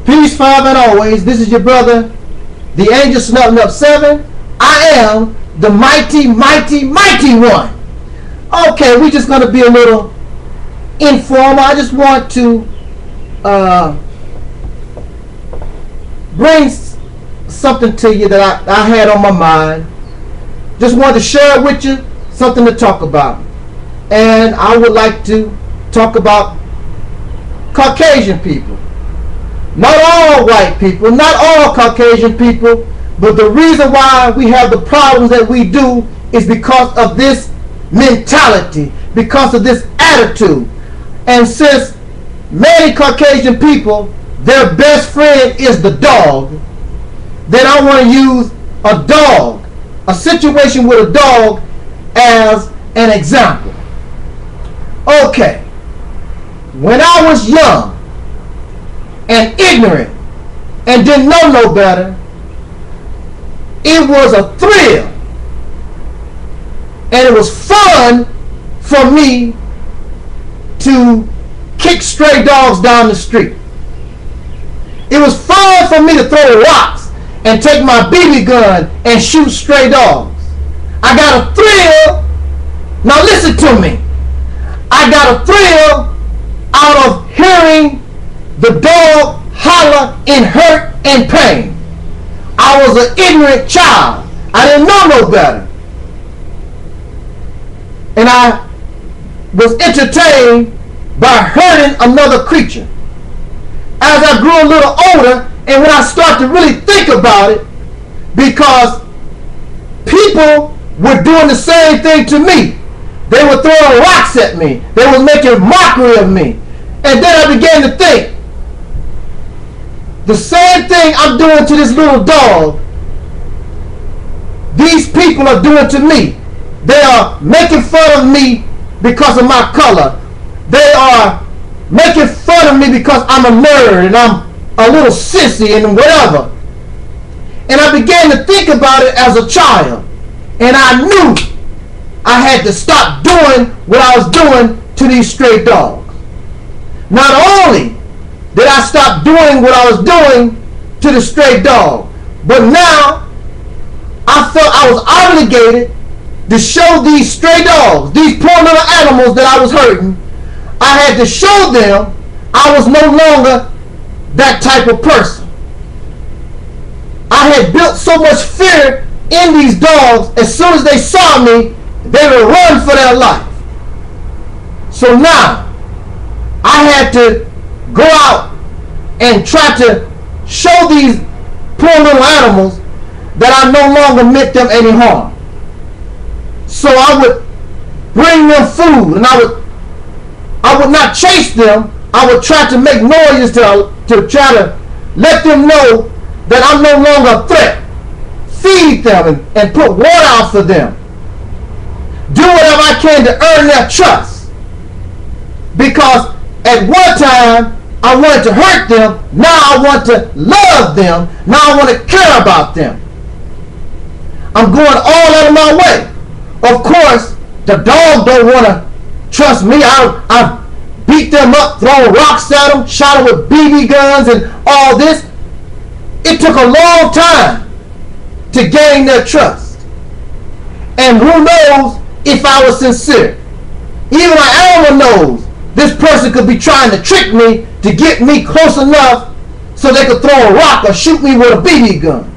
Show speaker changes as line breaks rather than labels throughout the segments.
Peace, Father, and always. This is your brother, the angel snuffing up 7. I am the mighty, mighty, mighty one. Okay, we're just going to be a little informal. I just want to bring something to you that I had on my mind. Just wanted to share it with you, something to talk about. And I would like to talk about Caucasian people. Not all white people, not all Caucasian people, but the reason why we have the problems that we do is because of this mentality, because of this attitude. And since many Caucasian people, their best friend is the dog, then I want to use a dog, a situation with a dog as an example. Okay, when I was young and ignorant and didn't know no better, it was a thrill and it was fun for me to kick stray dogs down the street. It was fun for me to throw rocks and take my BB gun and shoot stray dogs. I got a thrill. Now listen to me. I got a thrill out of hearing the dog holler in hurt and pain. I was an ignorant child. I didn't know no better. And I was entertained by hurting another creature. As I grew a little older, and when I started to really think about it, because people were doing the same thing to me. They were throwing rocks at me. They were making mockery of me. And then I began to think, the same thing I'm doing to this little dog, these people are doing to me. They are making fun of me because of my color. They are making fun of me because I'm a nerd and I'm a little sissy and whatever. And I began to think about it as a child. And I knew I had to stop doing what I was doing to these stray dogs. Not only did I stop doing what I was doing to the stray dog, but now I felt I was obligated to show these stray dogs, these poor little animals that I was hurting, I had to show them I was no longer that type of person. I had built so much fear in these dogs, as soon as they saw me, they would run for their life. So now, I had to go out and try to show these poor little animals that I no longer meant them any harm. So I would bring them food, and I would not chase them. I would try to make noises to try to let them know that I'm no longer a threat. Feed them and put water out for them. Do whatever I can to earn their trust. Because at one time, I wanted to hurt them. Now I want to love them. Now I want to care about them. I'm going all out of my way. Of course, the dog don't want to trust me. I beat them up, throw rocks at them, shot them with BB guns and all this. It took a long time to gain their trust. And who knows if I was sincere. Even an animal knows this person could be trying to trick me to get me close enough so they could throw a rock or shoot me with a BB gun.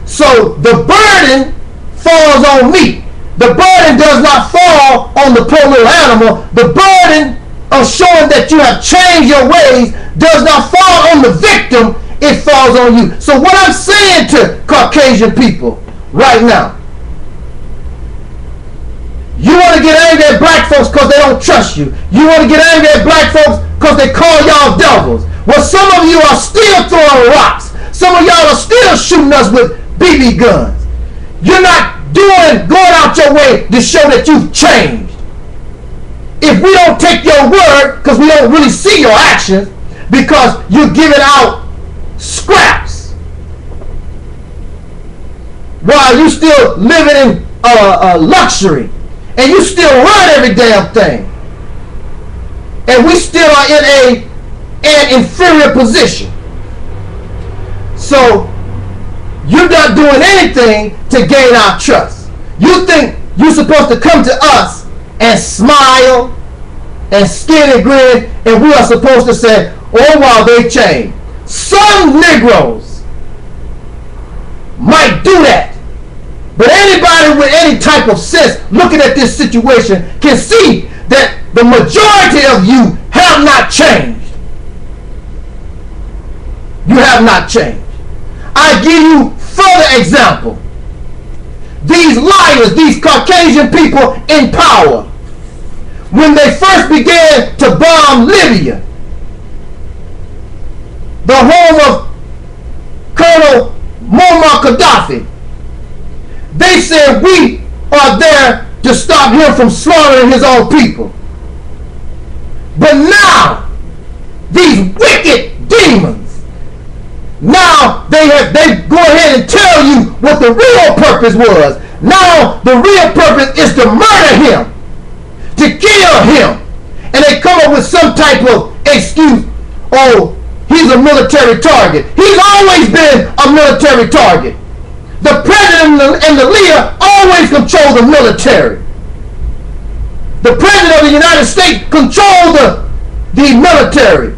So the burden falls on me. The burden does not fall on the poor little animal. The burden of showing that you have changed your ways does not fall on the victim. It falls on you. So what I'm saying to Caucasian people right now, you want to get angry at black folks because they don't trust you. You want to get angry at black folks because they call y'all devils. Well, some of you are still throwing rocks. Some of y'all are still shooting us with BB guns. You're not going out your way to show that you've changed. If we don't take your word, because we don't really see your actions, because you're giving out scraps while you still living in luxury, and you still run every damn thing, and we still are in an inferior position. So you're not doing anything to gain our trust. You think you're supposed to come to us and smile and skin and grin, and we are supposed to say, oh, wow, they changed. Some Negroes might do that, but anybody with any type of sense looking at this situation can see that the majority of you have not changed. You have not changed. I give you further example. These liars, these Caucasian people in power, when they first began to bomb Libya, the home of Colonel Muammar Gaddafi, they said we are there to stop him from slaughtering his own people. But now, these wicked demons, now they go ahead and tell you what the real purpose was. Now the real purpose is to murder him, to kill him. And they come up with some type of excuse. Oh, he's a military target. He's always been a military target. The president and the leader always control the military. The president of the United States controls the military.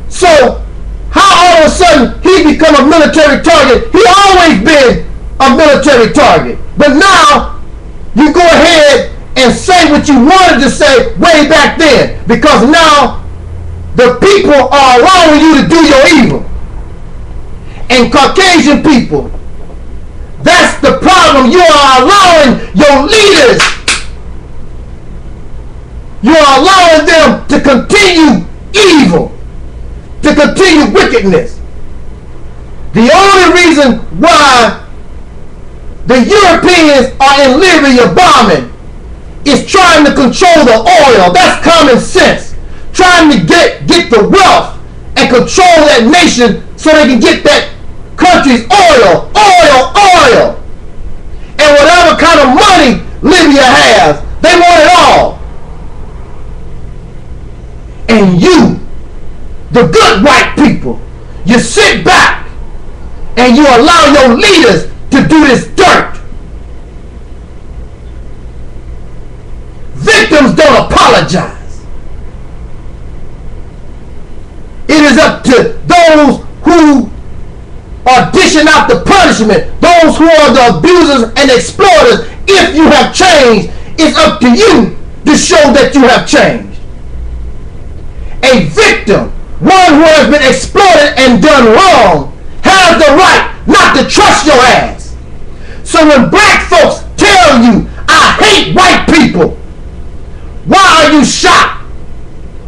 So how all of a sudden he become a military target? He always been a military target. But now you go ahead and say what you wanted to say way back then, because now the people are allowing you to do your evil. And Caucasian people, that's the problem. You are allowing your leaders, you are allowing them to continue evil, to continue wickedness. The only reason why the Europeans are in Libya bombing is trying to control the oil. That's common sense. Trying to get the wealth and control that nation so they can get that country's oil. And whatever kind of money Libya has, they want it all. And you, the good white people, you sit back and you allow your leaders to do this dirt. Victims don't apologize. It is up to those who are dishing out the punishment, those who are the abusers and exploiters. If you have changed, it's up to you to show that you have changed. A victim, one who has been exploited and done wrong, has the right not to trust your ass. So when black folks tell you, I hate white people, why are you shocked?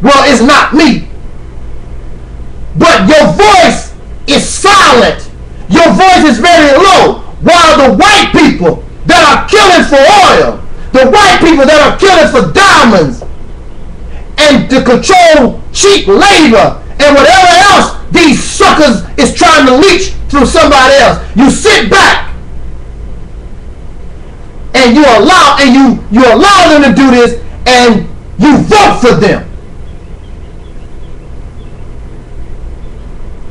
Well, it's not me. But your voice is silent. Your voice is very low. While the white people that are killing for oil, the white people that are killing for diamonds, and to control cheap labor and whatever else these suckers is trying to leech through somebody else, you sit back and you allow them to do this, and you vote for them.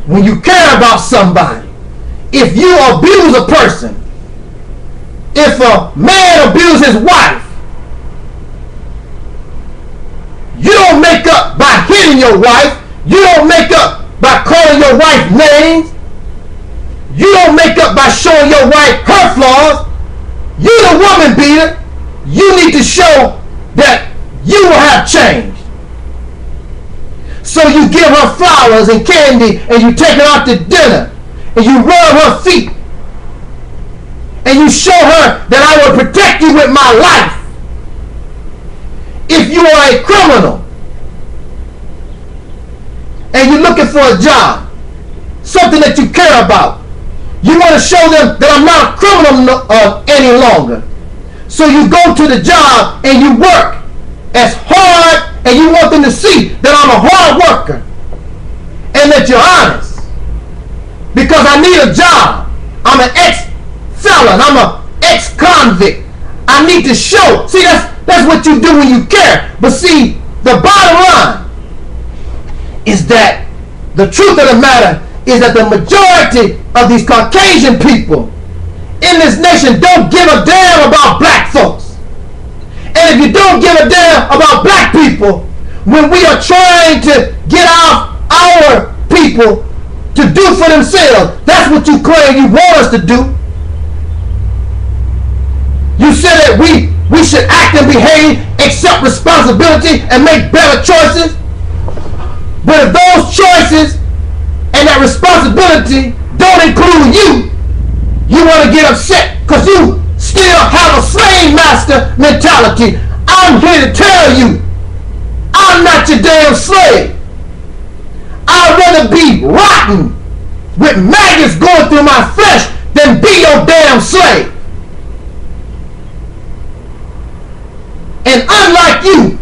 When you care about somebody, if you abuse a person, if a man abuses his wife, you don't make up by hitting your wife. You don't make up by calling your wife names. You don't make up by showing your wife her flaws. You the woman beater. You need to show that you have changed. So you give her flowers and candy, and you take her out to dinner, and you rub her feet, and you show her that I will protect you with my life. If you are a criminal and you're looking for a job, something that you care about, you want to show them that I'm not a criminal any longer. So you go to the job and you work as hard, and you want them to see that I'm a hard worker and that you're honest. Because I need a job. I'm an ex-felon. I'm an ex-convict. I need to show. See, that's what you do when you care. But see, the bottom line is that the truth of the matter is that the majority of these Caucasian people in this nation don't give a damn about black folks. And if you don't give a damn about black people, when we are trying to get our people to do for themselves, that's what you claim you want us to do. You said that we should act and behave, accept responsibility, and make better choices. But if those choices and that responsibility don't include you, you want to get upset because you still have a slave master mentality. I'm here to tell you, I'm not your damn slave. I'd rather be rotten with maggots going through my flesh than be your damn slave. And unlike you,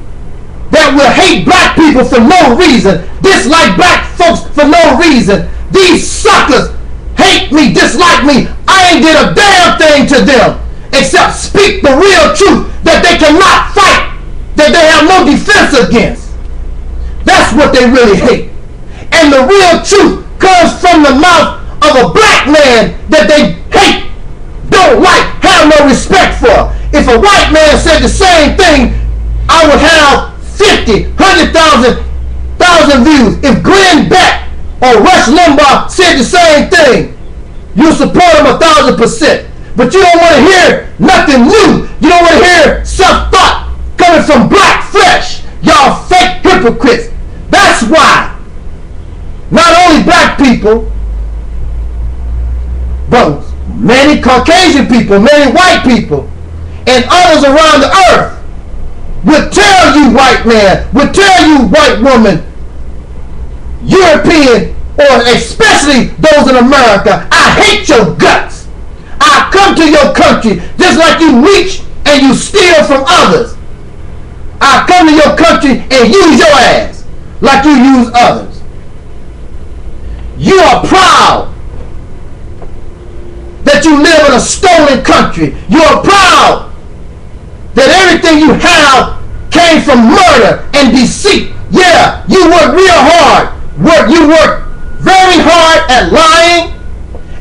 that will hate black people for no reason, dislike black folks for no reason, these suckers hate me, dislike me. I ain't did a damn thing to them except speak the real truth that they cannot fight, that they have no defense against. That's what they really hate. And the real truth comes from the mouth of a black man that they hate, don't like, have no respect for. If a white man said the same thing, I would have 50, 100,000 views. If Glenn Beck or Rush Limbaugh said the same thing, you support them 1,000%. But you don't want to hear nothing new. You don't want to hear self-thought coming from black flesh. Y'all fake hypocrites. That's why not only black people, but many Caucasian people, many white people, and others around the earth would tell you, white man, would tell you, white woman, European, or especially those in America, I hate your guts. I come to your country just like you reach and you steal from others. I come to your country and use your ass like you use others. You are proud that you live in a stolen country. You are proud that everything you have came from murder and deceit. Yeah, you work real hard. You work very hard at lying,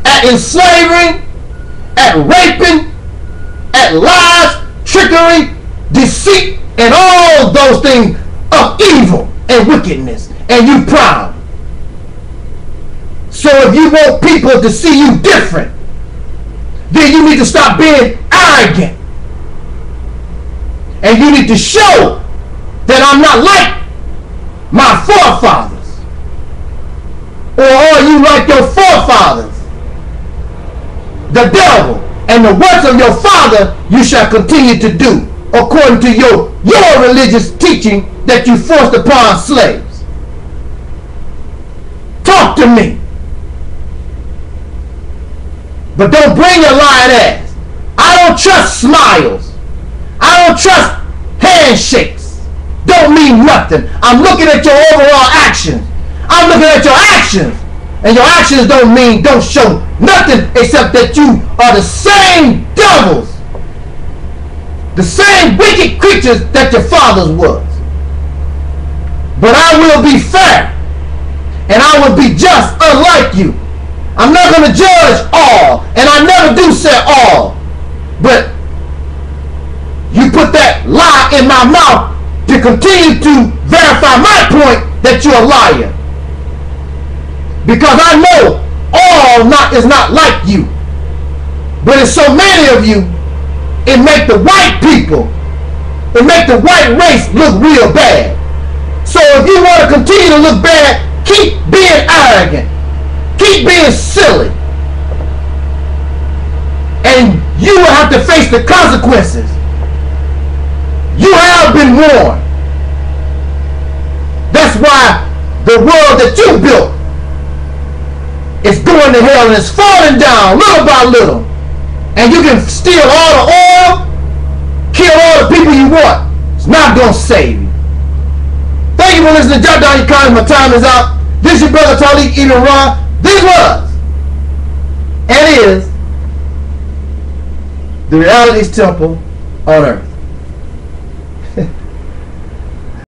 at enslaving, at raping, at lies, trickery, deceit, and all those things of evil and wickedness. And you proud. So if you want people to see you different, then you need to stop being arrogant. And you need to show that I'm not like my forefathers. Or are you like your forefathers? The devil and the works of your father you shall continue to do, according to your religious teaching that you forced upon slaves. Talk to me. But don't bring your lying ass. I don't trust smiles. I don't trust handshakes. Don't mean nothing. I'm looking at your overall actions. I'm looking at your actions. And your actions don't show nothing except that you are the same devils. The same wicked creatures that your fathers was. But I will be fair. And I will be just unlike you. I'm not going to judge all, and I never do say all. But you put that lie in my mouth to continue to verify my point that you're a liar. Because I know all is not like you. But it's so many of you, it make the white people, it make the white race look real bad. So if you want to continue to look bad, keep being arrogant. Keep being silly. And you will have to face the consequences. You have been warned. That's why the world that you built is going to hell and it's falling down little by little. And you can steal all the oil, kill all the people you want. It's not going to save you. Thank you for listening. Jot down your comments. My time is out. This is your brother Talik Ibn Ra. This was and is the Realities Temple on earth.